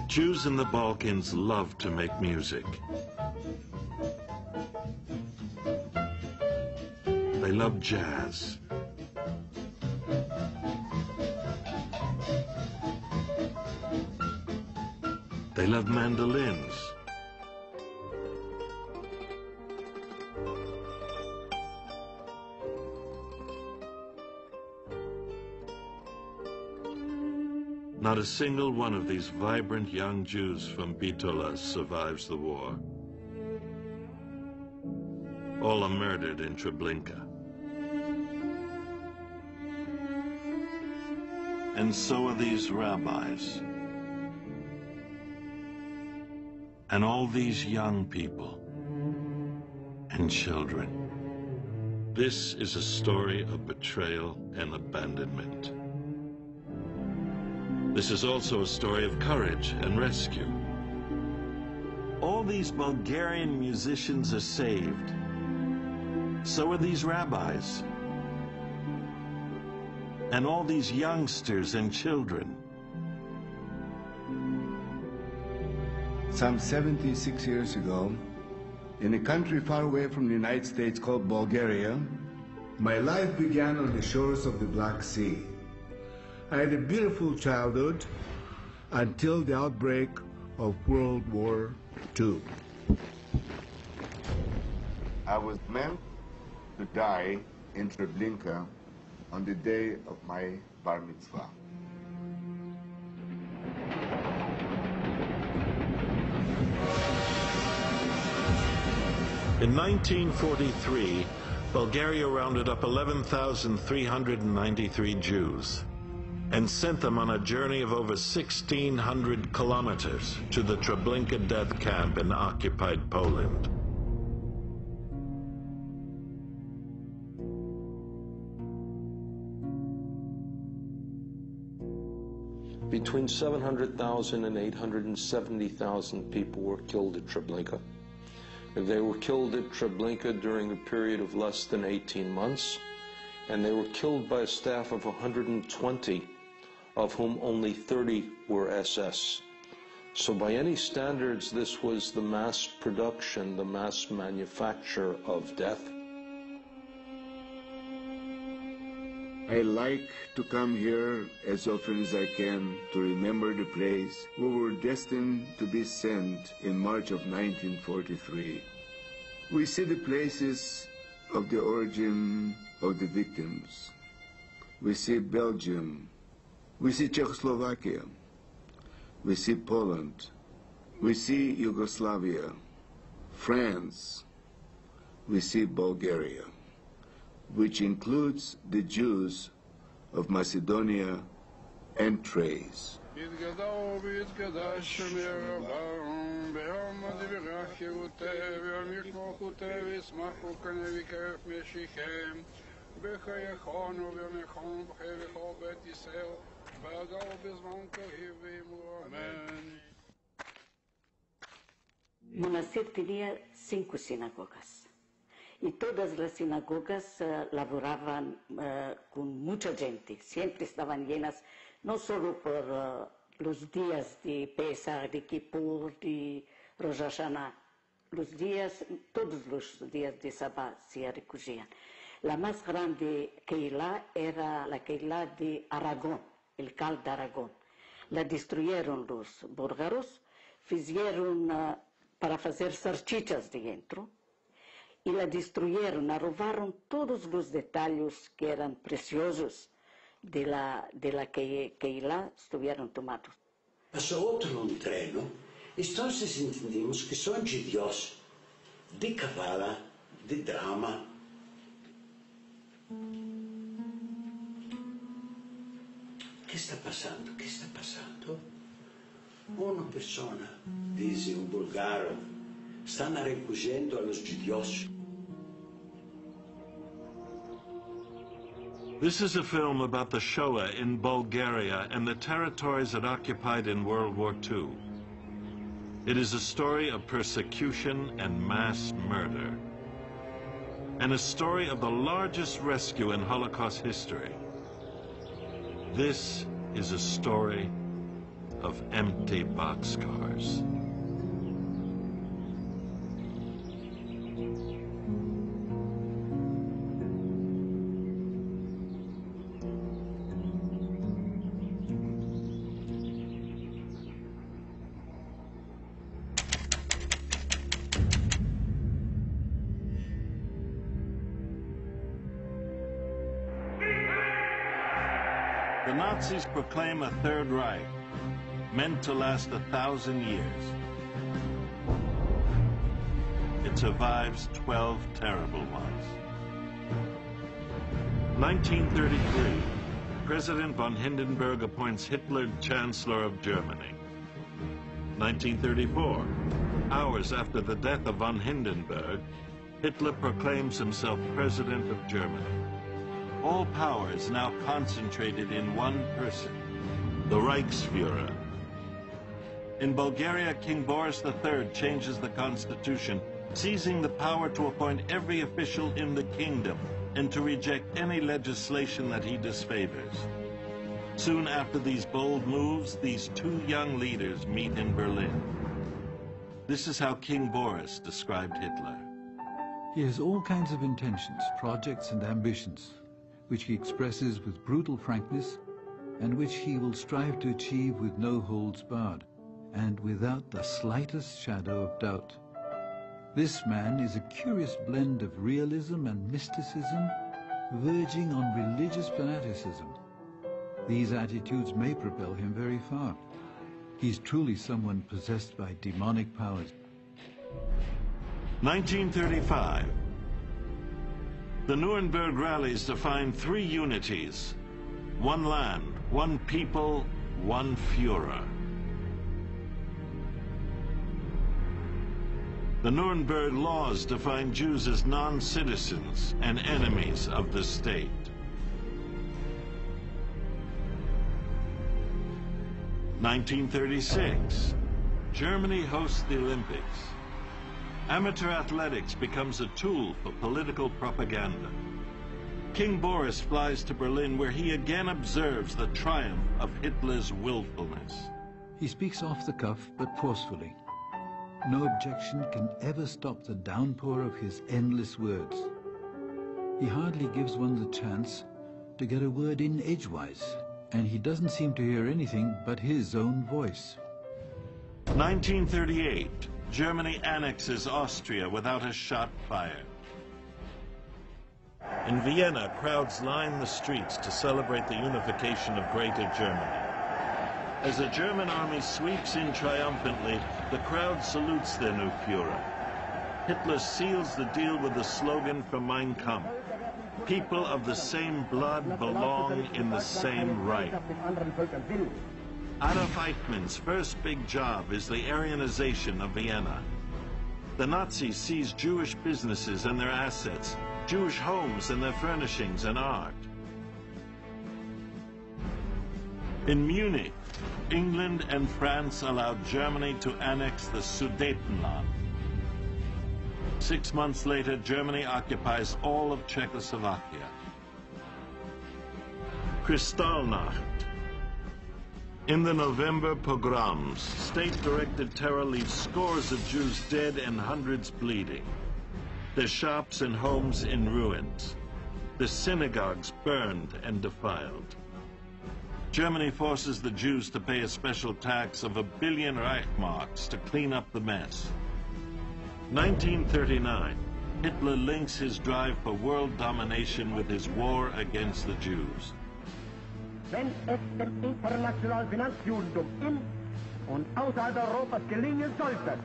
Jews in the Balkans love to make music. They love jazz. They love mandolins. Not a single one of these vibrant young Jews from Bitola survives the war. All are murdered in Treblinka. And so are these rabbis. And all these young people and children. This is a story of betrayal and abandonment. This is also a story of courage and rescue. All these Bulgarian musicians are saved. So are these rabbis. And all these youngsters and children. Some 76 years ago, in a country far away from the United States called Bulgaria, my life began on the shores of the Black Sea. I had a beautiful childhood until the outbreak of World War II. I was meant to die in Treblinka on the day of my bar mitzvah. In 1943, Bulgaria rounded up 11,393 Jews and sent them on a journey of over 1,600 kilometers to the Treblinka death camp in occupied Poland. Between 700,000 and 870,000 people were killed at Treblinka. They were killed at Treblinka during a period of less than 18 months, and they were killed by a staff of 120, of whom only 30 were SS. So by any standards, this was the mass production, the mass manufacture of death. I like to come here as often as I can to remember the place we were destined to be sent in March of 1943. We see the places of the origin of the victims. We see Belgium. We see Czechoslovakia. We see Poland. We see Yugoslavia, France. We see Bulgaria, which includes the Jews of Macedonia and Thrace. Monastir tenía 5 sinagogas. Y todas las sinagogas laboraban con mucha gente, siempre estaban llenas, no solo por los días de Pesach, de Kippur, de Rosh Hashanah, todos los días de Sabbat se recogían. La más grande Keilah era la Keilah de Aragón, el Cal de Aragón. La destruyeron los búlgaros, hicieron para hacer salchichas dentro, y la destruyeron, robaron todos los detalles que eran preciosos de la Keilah, estuvieron tomados. Pasó otro un treno, entonces entendimos que son judíos de Kabbalah, de drama. ¿Qué está pasando? ¿Qué está pasando? Una persona, dice un bulgaro, están recogiendo a los judíos. This is a film about the Shoah in Bulgaria and the territories it occupied in World War II. It is a story of persecution and mass murder. and a story of the largest rescue in Holocaust history. This is a story of empty boxcars. The Nazis proclaim a Third Reich, meant to last 1,000 years. It survives 12 terrible ones. 1933, President von Hindenburg appoints Hitler Chancellor of Germany. 1934, hours after the death of von Hindenburg, Hitler proclaims himself President of Germany. All power is now concentrated in one person, the Reichsfuhrer. In Bulgaria, King Boris III changes the constitution, seizing the power to appoint every official in the kingdom and to reject any legislation that he disfavors. Soon after these bold moves, these two young leaders meet in Berlin. This is how King Boris described Hitler. He has all kinds of intentions, projects and ambitions, which he expresses with brutal frankness and which he will strive to achieve with no holds barred and without the slightest shadow of doubt. This man is a curious blend of realism and mysticism, verging on religious fanaticism. These attitudes may propel him very far. He's truly someone possessed by demonic powers. 1935. The Nuremberg rallies define three unities: one land, one people, one Führer. The Nuremberg laws define Jews as non-citizens and enemies of the state. (1936) Germany hosts the Olympics. Amateur athletics becomes a tool for political propaganda. King Boris flies to Berlin, where he again observes the triumph of Hitler's willfulness. He speaks off the cuff, but forcefully. No objection can ever stop the downpour of his endless words. He hardly gives one the chance to get a word in edgewise, and he doesn't seem to hear anything but his own voice. 1938. Germany annexes Austria without a shot fired. In Vienna, crowds line the streets to celebrate the unification of Greater Germany. As the German army sweeps in triumphantly, the crowd salutes their new Führer. Hitler seals the deal with the slogan from Mein Kampf: "People of the same blood belong in the same Reich." Adolf Eichmann's first big job is the Aryanization of Vienna. The Nazis seize Jewish businesses and their assets, Jewish homes and their furnishings and art. In Munich, England and France allowed Germany to annex the Sudetenland. 6 months later, Germany occupies all of Czechoslovakia. Kristallnacht. In the November pogroms, state-directed terror leaves scores of Jews dead and hundreds bleeding. Their shops and homes in ruins. Their synagogues burned and defiled. Germany forces the Jews to pay a special tax of 1 billion Reichsmarks to clean up the mess. 1939, Hitler links his drive for world domination with his war against the Jews. Wenn es dem internationalen Finanzjudentum in und außerhalb Europas gelingen sollte,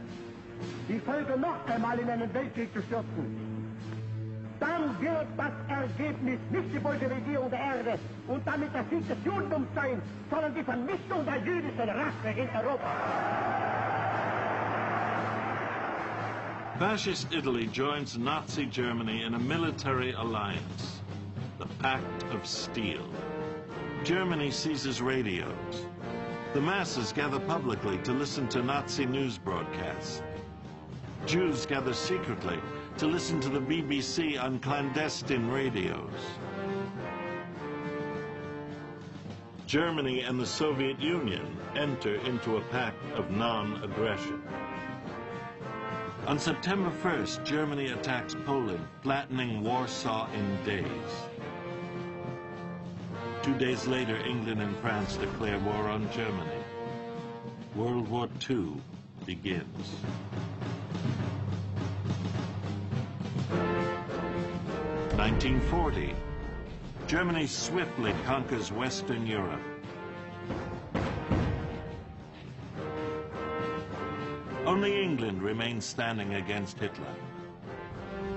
die Völker noch einmal in einen Weltkrieg zu stürzen, dann wird das Ergebnis nicht die Bolschewisierung der Erde und damit der Sieg des Judentums sein, sondern die Vernichtung der jüdischen Rasse in Europa. Fascist Italy joins Nazi Germany in a military alliance, the Pact of Steel. Germany seizes radios. The masses gather publicly to listen to Nazi news broadcasts. Jews gather secretly to listen to the BBC on clandestine radios. Germany and the Soviet Union enter into a pact of non-aggression. On September 1st, Germany attacks Poland, flattening Warsaw in days. 2 days later, England and France declare war on Germany. World War II begins. In 1940, Germany swiftly conquers Western Europe. Only England remains standing against Hitler.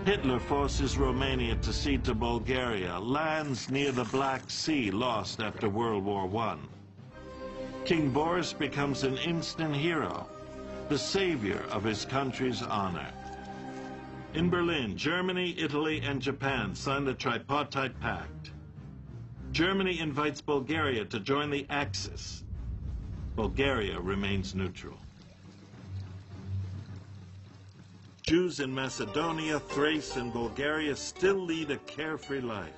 Hitler forces Romania to cede to Bulgaria, lands near the Black Sea lost after World War I. King Boris becomes an instant hero, the savior of his country's honor. In Berlin, Germany, Italy, and Japan sign the Tripartite Pact. Germany invites Bulgaria to join the Axis. Bulgaria remains neutral. Jews in Macedonia, Thrace, and Bulgaria still lead a carefree life.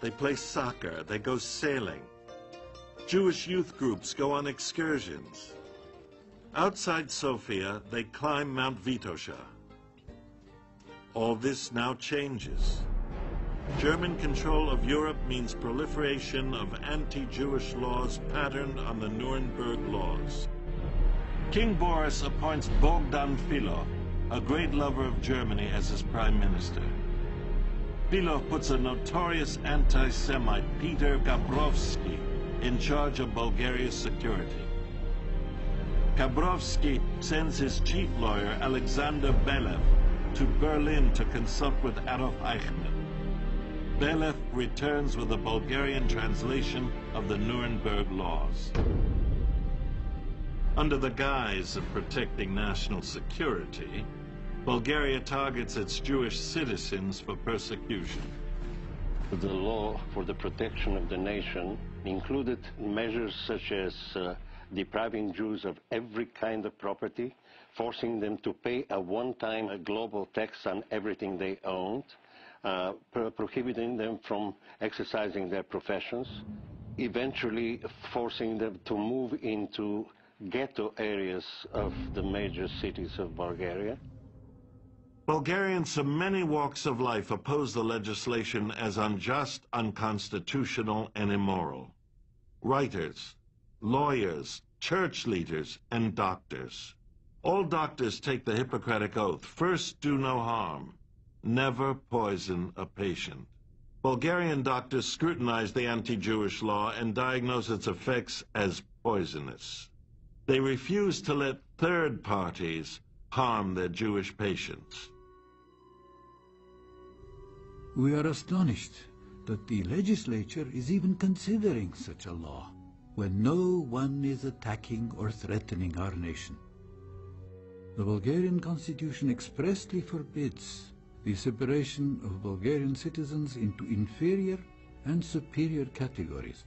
They play soccer, they go sailing. Jewish youth groups go on excursions. Outside Sofia, they climb Mount Vitosha. All this now changes. German control of Europe means proliferation of anti-Jewish laws patterned on the Nuremberg laws. King Boris appoints Bogdan Filo, a great lover of Germany, as his prime minister. Filo puts a notorious anti-Semite, Peter Gabrovsky, in charge of Bulgaria's security. Gabrovsky sends his chief lawyer, Alexander Belev, to Berlin to consult with Adolf Eichmann. Belev returns with a Bulgarian translation of the Nuremberg laws. Under the guise of protecting national security, Bulgaria targets its Jewish citizens for persecution. The law for the protection of the nation included measures such as depriving Jews of every kind of property, forcing them to pay a one-time global tax on everything they owned, prohibiting them from exercising their professions, eventually forcing them to move into ghetto areas of the major cities of Bulgaria. Bulgarians from many walks of life oppose the legislation as unjust, unconstitutional, and immoral. Writers, lawyers, church leaders, and doctors. All doctors take the Hippocratic Oath: first, do no harm, never poison a patient. Bulgarian doctors scrutinize the anti-Jewish law and diagnose its effects as poisonous. They refuse to let third parties harm their Jewish patients. We are astonished that the legislature is even considering such a law when no one is attacking or threatening our nation. The Bulgarian constitution expressly forbids the separation of Bulgarian citizens into inferior and superior categories.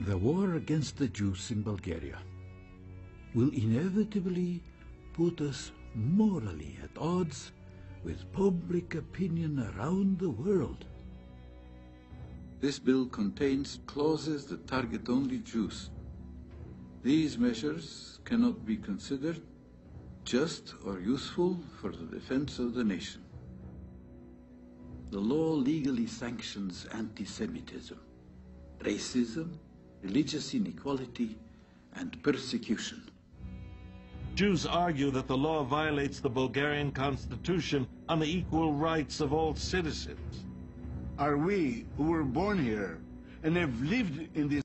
The war against the Jews in Bulgaria will inevitably put us morally at odds with public opinion around the world. This bill contains clauses that target only Jews. These measures cannot be considered just or useful for the defense of the nation. The law legally sanctions anti-Semitism, racism, religious inequality, and persecution. Jews argue that the law violates the Bulgarian constitution on the equal rights of all citizens. Are we, who were born here and have lived in this